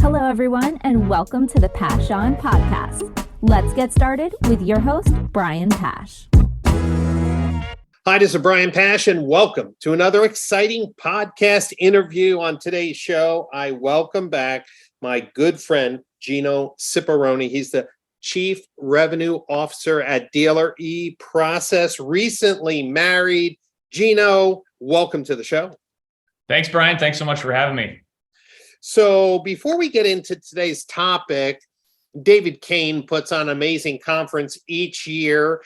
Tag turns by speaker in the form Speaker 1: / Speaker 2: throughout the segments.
Speaker 1: Hello, everyone, and welcome to the Pash On Podcast. Let's get started with your host, Brian Pash.
Speaker 2: Hi, this is Brian Pash, and welcome to another exciting podcast interview. On today's show, I welcome back my good friend, Gino Ciparroni. He's the Chief Revenue Officer at Dealer eProcess, recently married. Gino, welcome to the show.
Speaker 3: Thanks, Brian. Thanks so much for having me.
Speaker 2: So before we get into today's topic, David Kane puts on an amazing conference each year.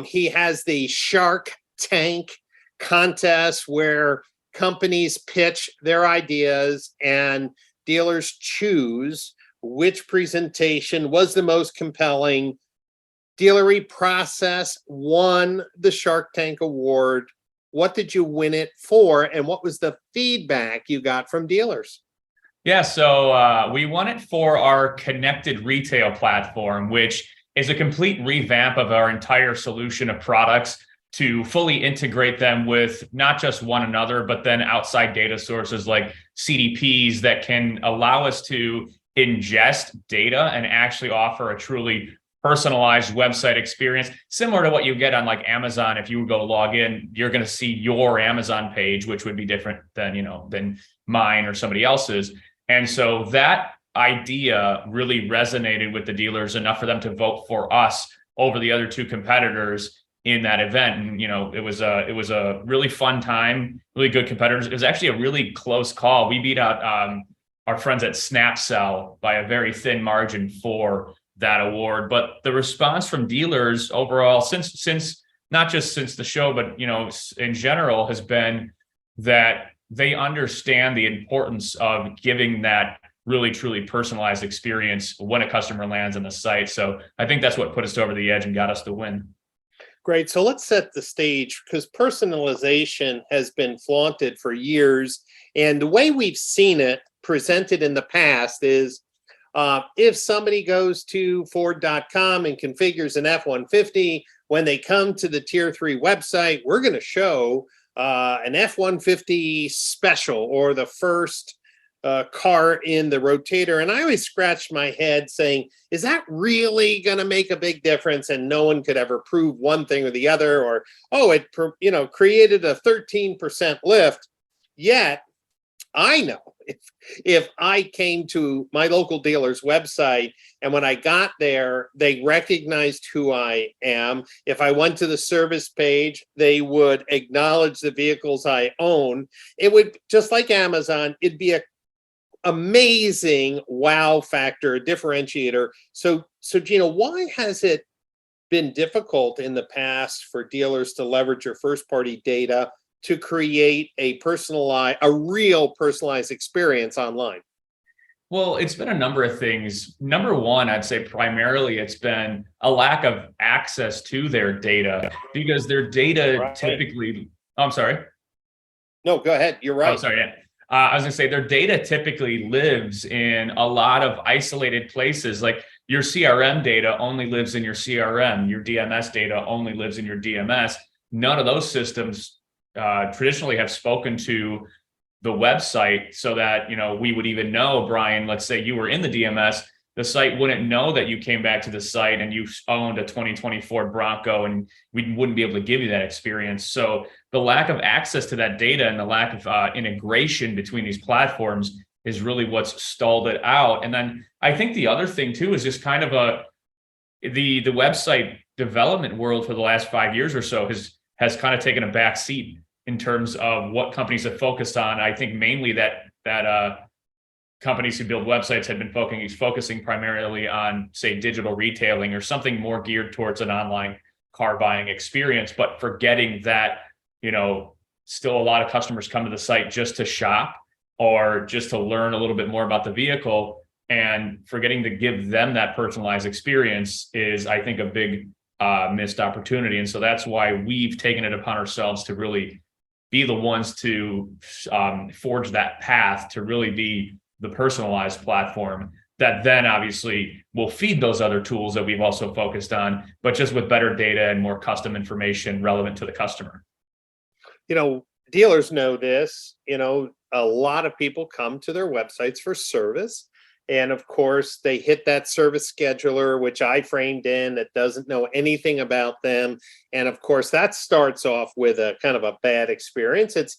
Speaker 2: He has the Shark Tank contest where companies pitch their ideas and dealers choose which presentation was the most compelling. Dealer eProcess won the Shark Tank Award. What did you win it for, and what was the feedback you got from dealers?
Speaker 3: Yeah, so we won it for our connected retail platform, which is a complete revamp of our entire solution of products to fully integrate them with not just one another, but then outside data sources like CDPs that can allow us to ingest data and actually offer a truly personalized website experience, similar to what you get on like Amazon. If you go log in, you're going to see your Amazon page, which would be different than mine or somebody else's. And so that idea really resonated with the dealers enough for them to vote for us over the other two competitors in that event. And, it was a really fun time, really good competitors. It was actually a really close call. We beat out our friends at SnapCell by a very thin margin for that award. But the response from dealers overall, since not just since the show, but, in general, has been that they understand the importance of giving that really, truly personalized experience when a customer lands on the site. So I think that's what put us over the edge and got us the win.
Speaker 2: Great. So let's set the stage, because personalization has been flaunted for years. And the way we've seen it presented in the past is if somebody goes to Ford.com and configures an F-150, when they come to the Tier 3 website, we're going to show an F-150 special, or the first car in the rotator. And I always scratched my head saying, is that really going to make a big difference? And no one could ever prove one thing or the other, or, it created a 13% lift. Yet I know if I came to my local dealer's website and when I got there, they recognized who I am. If I went to the service page, they would acknowledge the vehicles I own. It would, just like Amazon, it'd be a amazing wow factor, a differentiator. So Gino, why has it been difficult in the past for dealers to leverage your first party data to create a real personalized experience online?
Speaker 3: Well, it's been a number of things. Number one, I'd say primarily it's been a lack of access to their data, because their data typically, I'm sorry.
Speaker 2: No, go ahead. You're right.
Speaker 3: Oh, sorry. Yeah. I was going to say their data typically lives in a lot of isolated places. Like your CRM data only lives in your CRM. Your DMS data only lives in your DMS. None of those systems traditionally have spoken to the website so that, we would even know, Brian, let's say you were in the DMS, the site wouldn't know that you came back to the site and you owned a 2024 Bronco, and we wouldn't be able to give you that experience. So the lack of access to that data and the lack of integration between these platforms is really what's stalled it out. And then I think the other thing too is just kind of the website development world for the last 5 years or so has kind of taken a back seat in terms of what companies have focused on. I think mainly that companies who build websites have been focusing primarily on, say, digital retailing or something more geared towards an online car buying experience, but forgetting that, still a lot of customers come to the site just to shop or just to learn a little bit more about the vehicle, and forgetting to give them that personalized experience is, I think, a big missed opportunity. And so that's why we've taken it upon ourselves to really be the ones to forge that path to really be the personalized platform that then obviously will feed those other tools that we've also focused on, but just with better data and more custom information relevant to the customer.
Speaker 2: Dealers know this. A lot of people come to their websites for service. And of course, they hit that service scheduler, which I framed in, that doesn't know anything about them. And of course, that starts off with a kind of a bad experience. It's,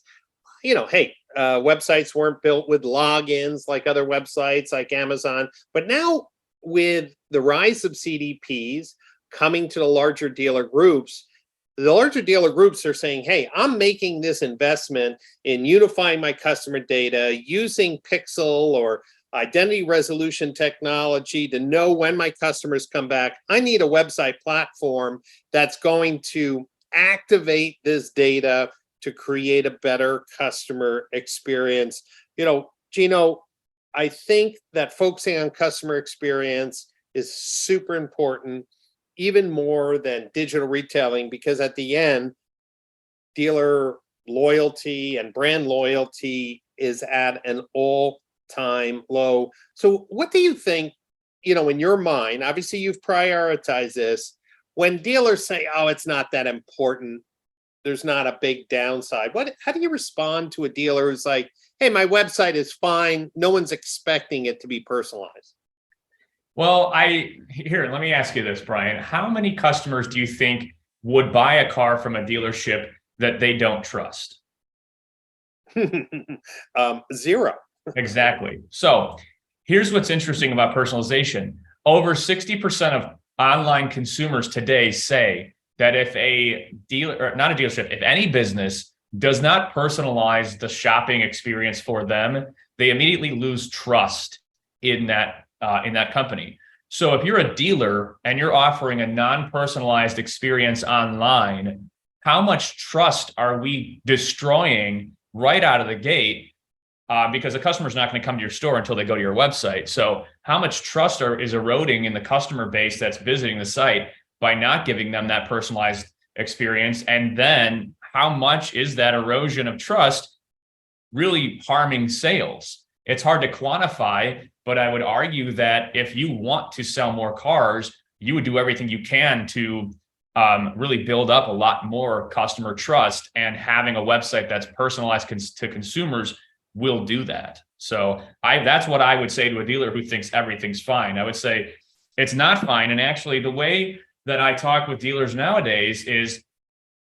Speaker 2: hey, websites weren't built with logins like other websites like Amazon. But now, with the rise of CDPs coming to the larger dealer groups are saying, hey, I'm making this investment in unifying my customer data using Pixel or identity resolution technology to know when my customers come back. I need a website platform that's going to activate this data to create a better customer experience. Gino, I think that focusing on customer experience is super important, even more than digital retailing, because at the end, dealer loyalty and brand loyalty is at an all-time low. So what do you think, in your mind, obviously you've prioritized this, when dealers say, oh, it's not that important, there's not a big downside, how do you respond to a dealer who's like, hey, my website is fine, no one's expecting it to be personalized?
Speaker 3: Well, let me ask you this, Brian. How many customers do you think would buy a car from a dealership that they don't trust?
Speaker 2: Zero.
Speaker 3: Exactly. So here's what's interesting about personalization. Over 60% of online consumers today say that if a dealer, or not a dealership, if any business does not personalize the shopping experience for them, they immediately lose trust in that company. So if you're a dealer and you're offering a non-personalized experience online, how much trust are we destroying right out of the gate? Because the customer's not going to come to your store until they go to your website. So how much trust is eroding in the customer base that's visiting the site by not giving them that personalized experience? And then how much is that erosion of trust really harming sales? It's hard to quantify, but I would argue that if you want to sell more cars, you would do everything you can to really build up a lot more customer trust, and having a website that's personalized to consumers will do that. So that's what I would say to a dealer who thinks everything's fine. I would say it's not fine. And actually, the way that I talk with dealers nowadays is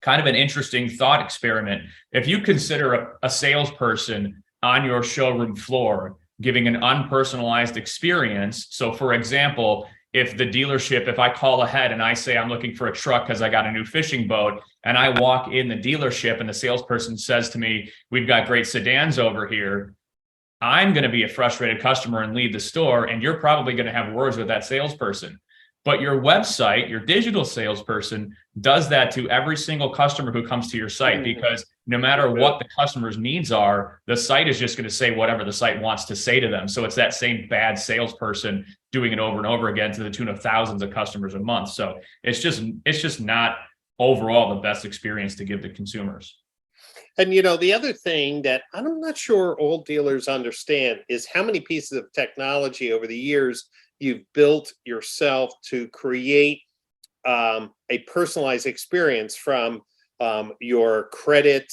Speaker 3: kind of an interesting thought experiment. If you consider a salesperson on your showroom floor giving an unpersonalized experience. So for example, if I call ahead and I say I'm looking for a truck because I got a new fishing boat, and I walk in the dealership and the salesperson says to me, we've got great sedans over here, I'm going to be a frustrated customer and leave the store, and you're probably going to have words with that salesperson. But your website, your digital salesperson, does that to every single customer who comes to your site, because no matter what the customer's needs are, the site is just going to say whatever the site wants to say to them. So it's that same bad salesperson doing it over and over again to the tune of thousands of customers a month. So it's just not overall the best experience to give the consumers.
Speaker 2: And the other thing that I'm not sure all dealers understand is how many pieces of technology over the years you've built yourself to create a personalized experience, from your credit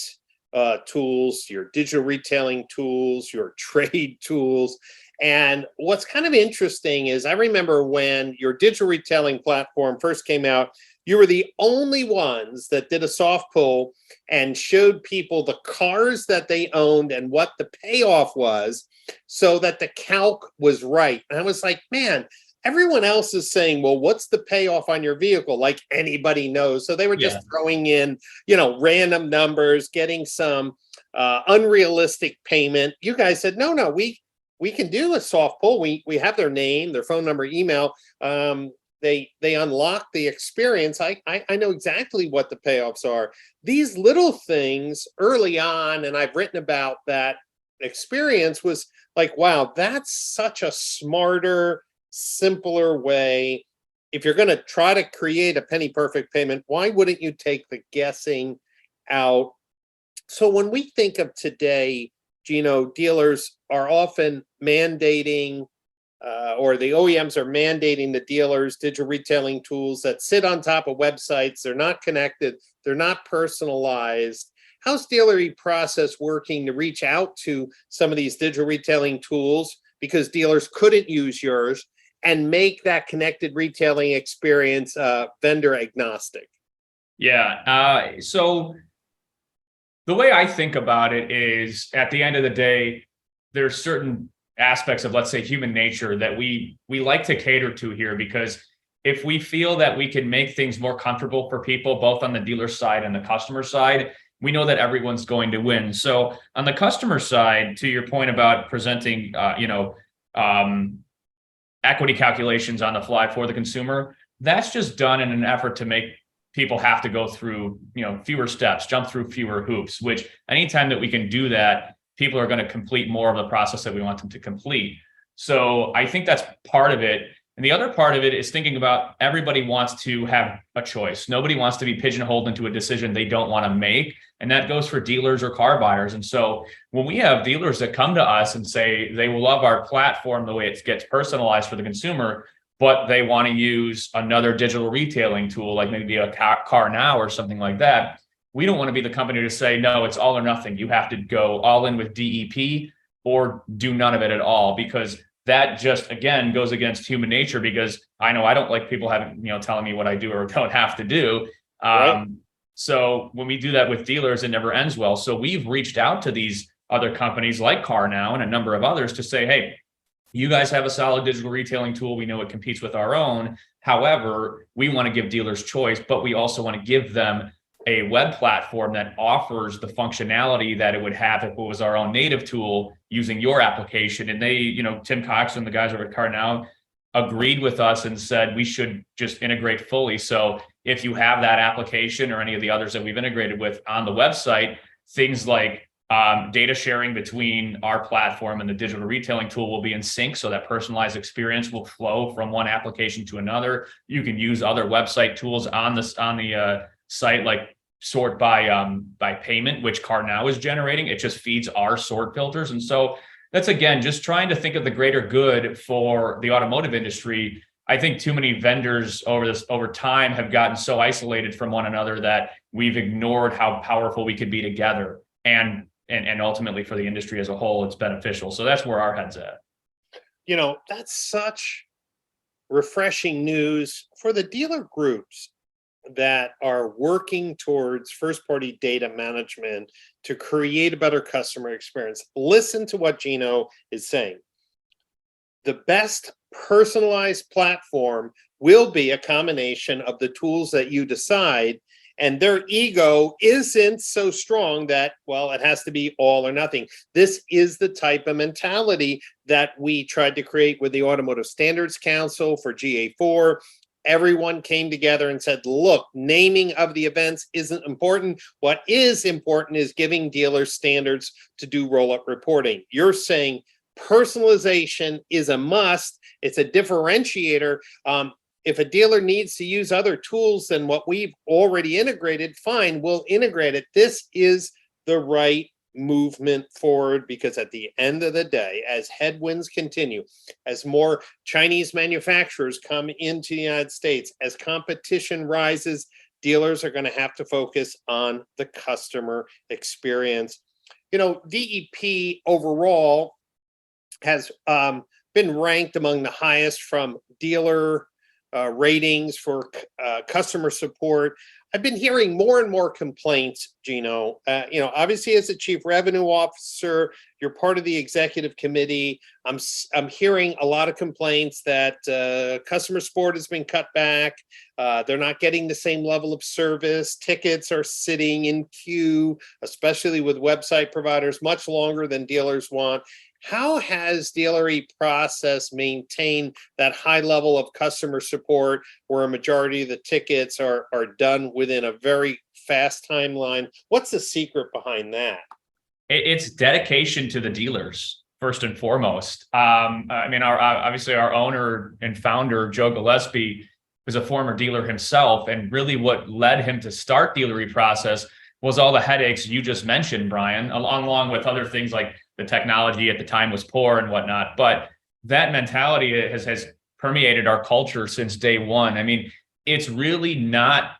Speaker 2: tools, your digital retailing tools, your trade tools. And what's kind of interesting is I remember when your digital retailing platform first came out, you were the only ones that did a soft pull and showed people the cars that they owned and what the payoff was, so that the calc was right. And I was like, man, everyone else is saying, well, what's the payoff on your vehicle? Like anybody knows. So they were just throwing in, random numbers, getting some unrealistic payment. You guys said, no, we can do a soft pull. We have their name, their phone number, email. They unlock the experience. I know exactly what the payoffs are. These little things early on, and I've written about that experience, was like, wow, that's such a smarter, simpler way. If you're going to try to create a penny perfect payment, why wouldn't you take the guessing out? So when we think of today, Gino, dealers are often mandating, or the OEMs are mandating the dealers digital retailing tools that sit on top of websites. They're not connected. They're not personalized. How's dealer process working to reach out to some of these digital retailing tools because dealers couldn't use yours, and make that connected retailing experience vendor agnostic?
Speaker 3: Yeah. So the way I think about it is, at the end of the day, there's certain aspects of, let's say, human nature that we like to cater to here, because if we feel that we can make things more comfortable for people, both on the dealer side and the customer side, we know that everyone's going to win. So on the customer side, to your point about presenting, equity calculations on the fly for the consumer, that's just done in an effort to make people have to go through, fewer steps, jump through fewer hoops, which anytime that we can do that, people are going to complete more of the process that we want them to complete. So I think that's part of it. And the other part of it is thinking about, everybody wants to have a choice. Nobody wants to be pigeonholed into a decision they don't want to make. And that goes for dealers or car buyers. And so when we have dealers that come to us and say they will love our platform the way it gets personalized for the consumer, but they want to use another digital retailing tool, like maybe a CarNow or something like that, we don't want to be the company to say, no, it's all or nothing. You have to go all in with DEP or do none of it at all, because that just, again, goes against human nature, because I know I don't like people having, telling me what I do or don't have to do.
Speaker 2: Right.
Speaker 3: So when we do that with dealers, it never ends well. So we've reached out to these other companies like CarNow and a number of others to say, hey, you guys have a solid digital retailing tool. We know it competes with our own. However, we want to give dealers choice, but we also want to give them a web platform that offers the functionality that it would have if it was our own native tool using your application. And they, Tim Cox and the guys over at CarNow agreed with us and said we should just integrate fully. So if you have that application or any of the others that we've integrated with on the website, things like data sharing between our platform and the digital retailing tool will be in sync, so that personalized experience will flow from one application to another. You can use other website tools on the site, like sort by payment, which CarNow is generating. It just feeds our sort filters. And so that's, again, just trying to think of the greater good for the automotive industry. I think too many vendors over time have gotten so isolated from one another that we've ignored how powerful we could be together. And ultimately for the industry as a whole, it's beneficial. So that's where our head's at.
Speaker 2: That's such refreshing news for the dealer groups that are working towards first-party data management to create a better customer experience. Listen to what Gino is saying. The best personalized platform will be a combination of the tools that you decide, and their ego isn't so strong that, well, it has to be all or nothing. This is the type of mentality that we tried to create with the Automotive Standards Council for GA4. Everyone came together and said, look, naming of the events isn't important. What is important is giving dealers standards to do roll-up reporting. You're saying personalization is a must. It's a differentiator. If a dealer needs to use other tools than what we've already integrated, fine, we'll integrate it. This is the right movement forward, because at the end of the day, as headwinds continue, as more Chinese manufacturers come into the United States, as competition rises, dealers are going to have to focus on the customer experience. DEP overall has been ranked among the highest from dealer ratings for customer support. I've been hearing more and more complaints, Gino. Obviously, as a chief revenue officer, you're part of the executive committee. I'm hearing a lot of complaints that customer support has been cut back. They're not getting the same level of service. Tickets are sitting in queue, especially with website providers, much longer than dealers want. How has Dealer eProcess maintained that high level of customer support where a majority of the tickets are done within a very fast timeline? What's the secret behind that?
Speaker 3: It's dedication to the dealers, first and foremost. Obviously our owner and founder, Joe Gillespie, was a former dealer himself. And really what led him to start Dealer eProcess was all the headaches you just mentioned, Brian, along with other things like the technology at the time was poor and whatnot. But that mentality has permeated our culture since day one. I mean, it's really not,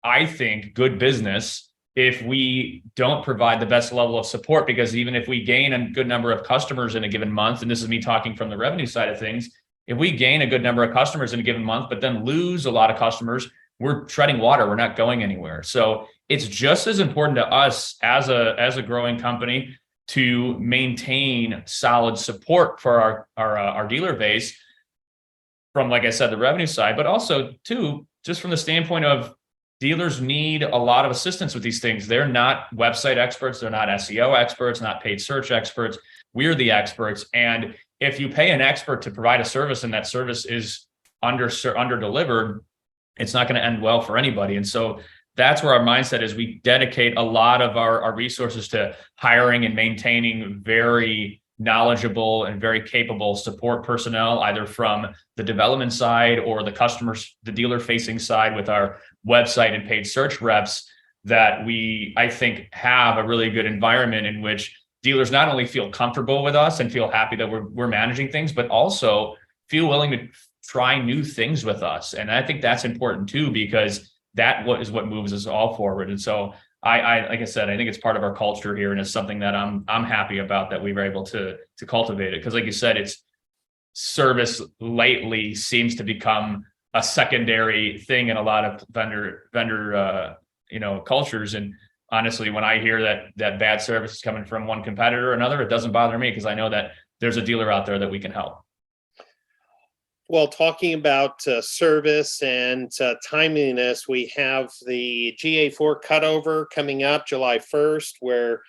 Speaker 3: I think, good business if we don't provide the best level of support, because even if we gain a good number of customers in a given month, and this is me talking from the revenue side of things, if we gain a good number of customers in a given month, but then lose a lot of customers, we're treading water. We're not going anywhere. So it's just as important to us as a growing company to maintain solid support for our dealer base from, like I said, the revenue side, but also too, just from the standpoint of dealers need a lot of assistance with these things. They're not website experts. They're not SEO experts, not paid search experts. We're the experts. And if you pay an expert to provide a service and that service is under delivered, it's not going to end well for anybody. And so that's where our mindset is. We dedicate a lot of our resources to hiring and maintaining very knowledgeable and very capable support personnel, either from the development side or the dealer facing side with our website and paid search reps, that I think have a really good environment in which dealers not only feel comfortable with us and feel happy that we're managing things, but also feel willing to try new things with us. And I think that's important too, because that is what moves us all forward. And so I like I said, I think it's part of our culture here, and it's something that I'm happy about that we were able to cultivate it. Because like you said, it's service lately seems to become a secondary thing in a lot of vendor cultures. And honestly, when I hear that bad service is coming from one competitor or another, it doesn't bother me, because I know that there's a dealer out there that we can help.
Speaker 2: Well, talking about service and timeliness, we have the GA4 cutover coming up July 1st, where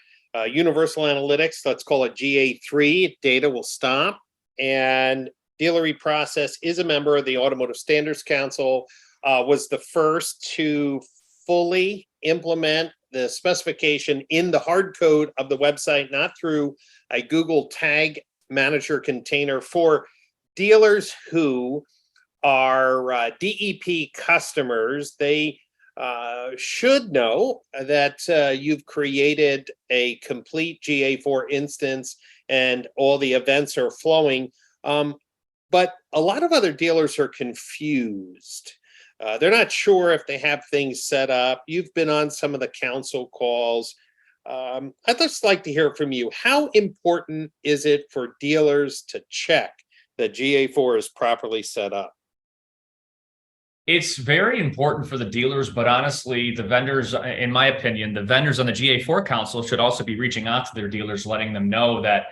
Speaker 2: Universal Analytics, let's call it GA3, data will stop. And Dealer eProcess is a member of the Automotive Standards Council, was the first to fully implement the specification in the hard code of the website, not through a Google Tag Manager container. For dealers who are DEP customers, they should know that you've created a complete GA4 instance and all the events are flowing. But a lot of other dealers are confused. They're not sure if they have things set up. You've been on some of the council calls. I'd just like to hear from you. How important is it for dealers to check that GA4 is properly set up?
Speaker 3: It's very important for the dealers, but honestly, the vendors, in my opinion, the vendors on the GA4 council should also be reaching out to their dealers, letting them know that,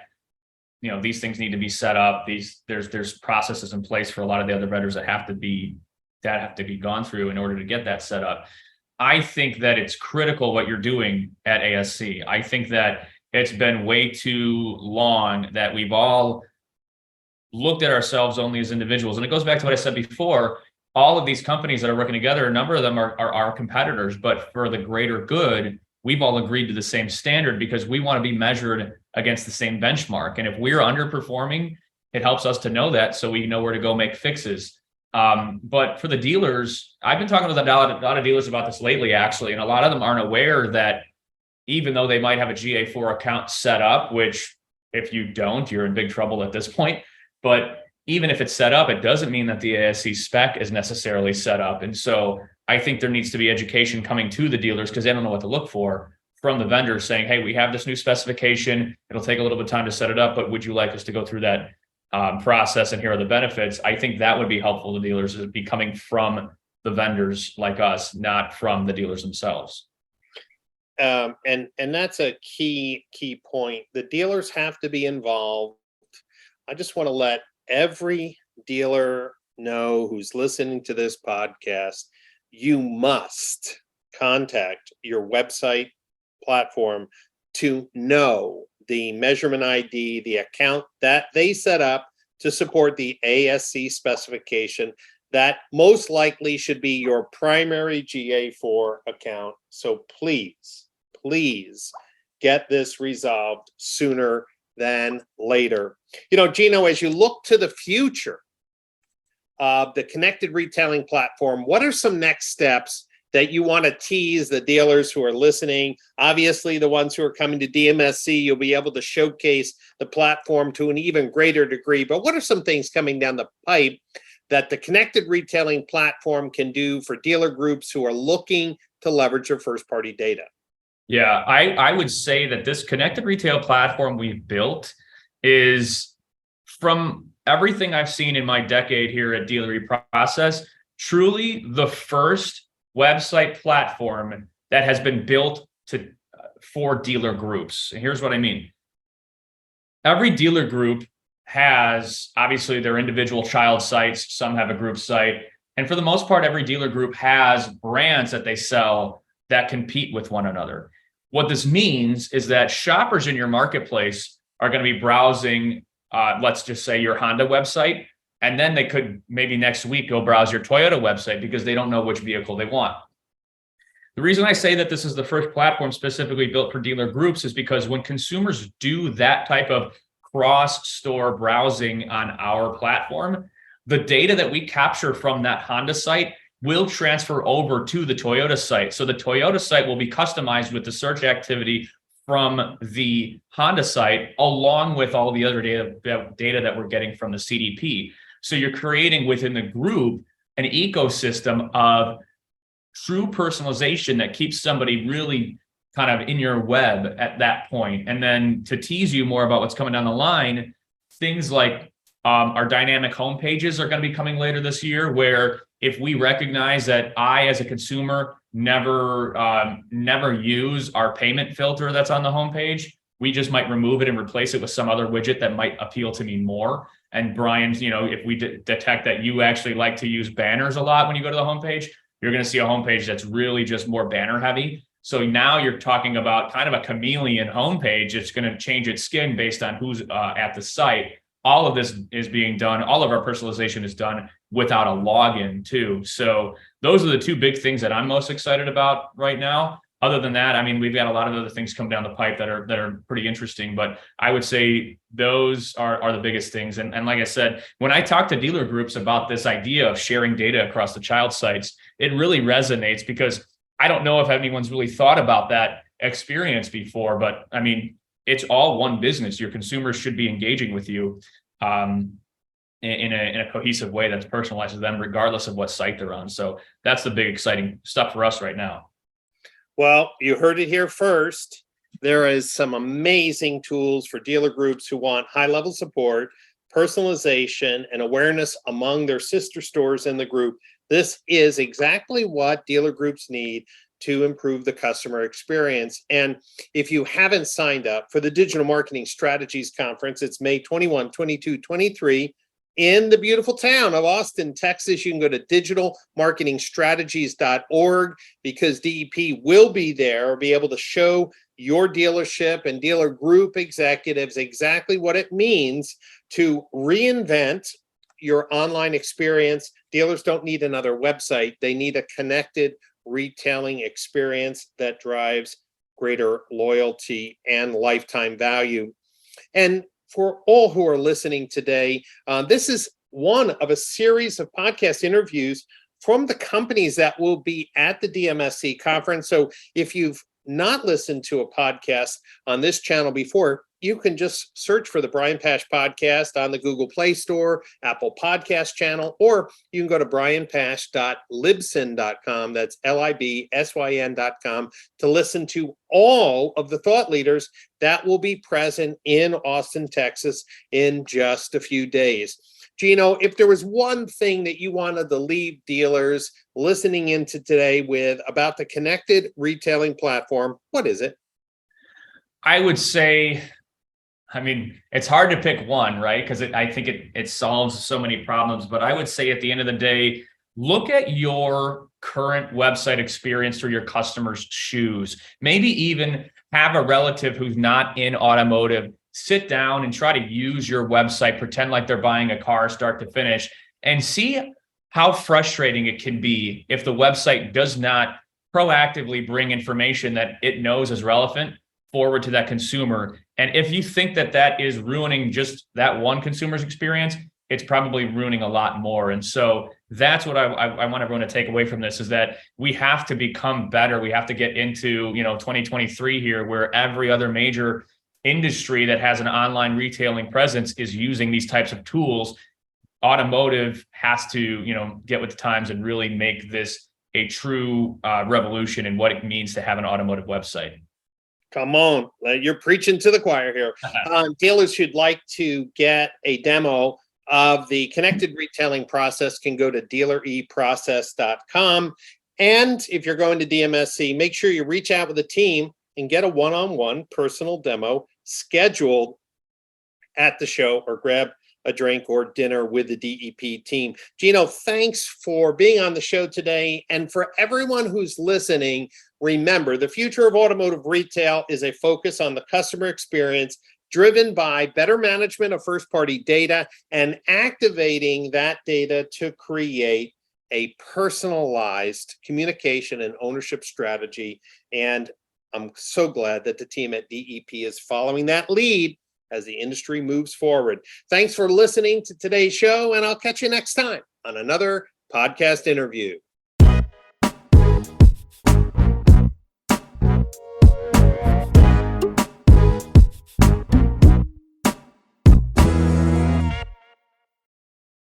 Speaker 3: these things need to be set up. There's processes in place for a lot of the other vendors that have to be gone through in order to get that set up. I think that it's critical what you're doing at ASC. I think that it's been way too long that we've all looked at ourselves only as individuals. And it goes back to what I said before. All of these companies that are working together, a number of them are our competitors, but for the greater good, we've all agreed to the same standard because we want to be measured against the same benchmark. And if we're underperforming, it helps us to know that, so we know where to go make fixes. But for the dealers, I've been talking with a lot of dealers about this lately, actually, and a lot of them aren't aware that even though they might have a GA4 account set up, which if you don't, you're in big trouble at this point. But even if it's set up, it doesn't mean that the ASC spec is necessarily set up. And so I think there needs to be education coming to the dealers, because they don't know what to look for, from the vendors saying, hey, we have this new specification. It'll take a little bit of time to set it up, but would you like us to go through that process, and here are the benefits? I think that would be helpful to dealers. It'd be coming from the vendors like us, not from the dealers themselves.
Speaker 2: And that's a key point. The dealers have to be involved. I just want to let every dealer know who's listening to this podcast, you must contact your website platform to know the measurement ID, the account that they set up to support the ASC specification. That most likely should be your primary GA4 account. So please get this resolved sooner than later. Gino, as you look to the future of the connected retailing platform, what are some next steps that you want to tease the dealers who are listening? Obviously, the ones who are coming to DMSC, you'll be able to showcase the platform to an even greater degree. But what are some things coming down the pipe that the connected retailing platform can do for dealer groups who are looking to leverage their first-party data?
Speaker 3: Yeah, I would say that this connected retail platform we've built is, from everything I've seen in my decade here at Dealer Process, truly the first website platform that has been built for dealer groups. And here's what I mean. Every dealer group has obviously their individual child sites. Some have a group site. And for the most part, every dealer group has brands that they sell that compete with one another. What this means is that shoppers in your marketplace are going to be browsing, let's just say, your Honda website, and then they could maybe next week go browse your Toyota website because they don't know which vehicle they want. The reason I say that this is the first platform specifically built for dealer groups is because when consumers do that type of cross-store browsing on our platform, the data that we capture from that Honda site will transfer over to the Toyota site. So the Toyota site will be customized with the search activity from the Honda site, along with all the other data that we're getting from the CDP. So you're creating within the group an ecosystem of true personalization that keeps somebody really kind of in your web at that point. And then to tease you more about what's coming down the line, things like our dynamic homepages are going to be coming later this year, where if we recognize that I, as a consumer, never use our payment filter that's on the homepage, we just might remove it and replace it with some other widget that might appeal to me more. And Brian, if we detect that you actually like to use banners a lot when you go to the homepage, you're going to see a homepage that's really just more banner heavy. So now you're talking about kind of a chameleon homepage. It's going to change its skin based on who's at the site. All of this is being done. All of our personalization is done without a login too. So those are the two big things that I'm most excited about right now. Other than that, I mean, we've got a lot of other things come down the pipe that are pretty interesting, but I would say those are the biggest things. And like I said, when I talk to dealer groups about this idea of sharing data across the child sites, it really resonates, because I don't know if anyone's really thought about that experience before, but I mean, it's all one business. Your consumers should be engaging with you in a cohesive way that's personalized to them, regardless of what site they're on. So that's the big exciting stuff for us right now.
Speaker 2: Well, you heard it here first. There is some amazing tools for dealer groups who want high-level support, personalization, and awareness among their sister stores in the group. This is exactly what dealer groups need to improve the customer experience. And if you haven't signed up for the Digital Marketing Strategies Conference, it's May 21, 22, 23 in the beautiful town of Austin, Texas. You can go to digitalmarketingstrategies.org, because DEP will be there, or be able to show your dealership and dealer group executives exactly what it means to reinvent your online experience. Dealers don't need another website. They need a connected retailing experience that drives greater loyalty and lifetime value. And for all who are listening today, this is one of a series of podcast interviews from the companies that will be at the DMSC conference. So if you've not listened to a podcast on this channel before, you can just search for the Brian Pash Podcast on the Google Play Store, Apple Podcast channel, or you can go to brianpash.libsyn.com. That's LIBSYN.com to listen to all of the thought leaders that will be present in Austin, Texas in just a few days. Gino, if there was one thing that you wanted to leave dealers listening into today with about the connected retailing platform, what is it?
Speaker 3: I would say, I mean, it's hard to pick one, right? Because I think it solves so many problems. But I would say at the end of the day, look at your current website experience through your customers' shoes. Maybe even have a relative who's not in automotive sit down and try to use your website, pretend like they're buying a car start to finish, and see how frustrating it can be if the website does not proactively bring information that it knows is relevant forward to that consumer. And if you think that that is ruining just that one consumer's experience, it's probably ruining a lot more. And so that's what I want everyone to take away from this, is that we have to become better. We have to get into 2023 here, where every other major industry that has an online retailing presence is using these types of tools. Automotive has to get with the times and really make this a true revolution in what it means to have an automotive website.
Speaker 2: Come on, you're preaching to the choir here. Dealers who'd like to get a demo of the connected retailing process can go to dealereprocess.com. And if you're going to DMSC, make sure you reach out with a team and get a one-on-one personal demo scheduled at the show, or grab a drink or dinner with the DEP team. Gino, thanks for being on the show today. And for everyone who's listening, remember, the future of automotive retail is a focus on the customer experience, driven by better management of first-party data and activating that data to create a personalized communication and ownership strategy. And I'm so glad that the team at DEP is following that lead as the industry moves forward. Thanks for listening to today's show, and I'll catch you next time on another podcast interview.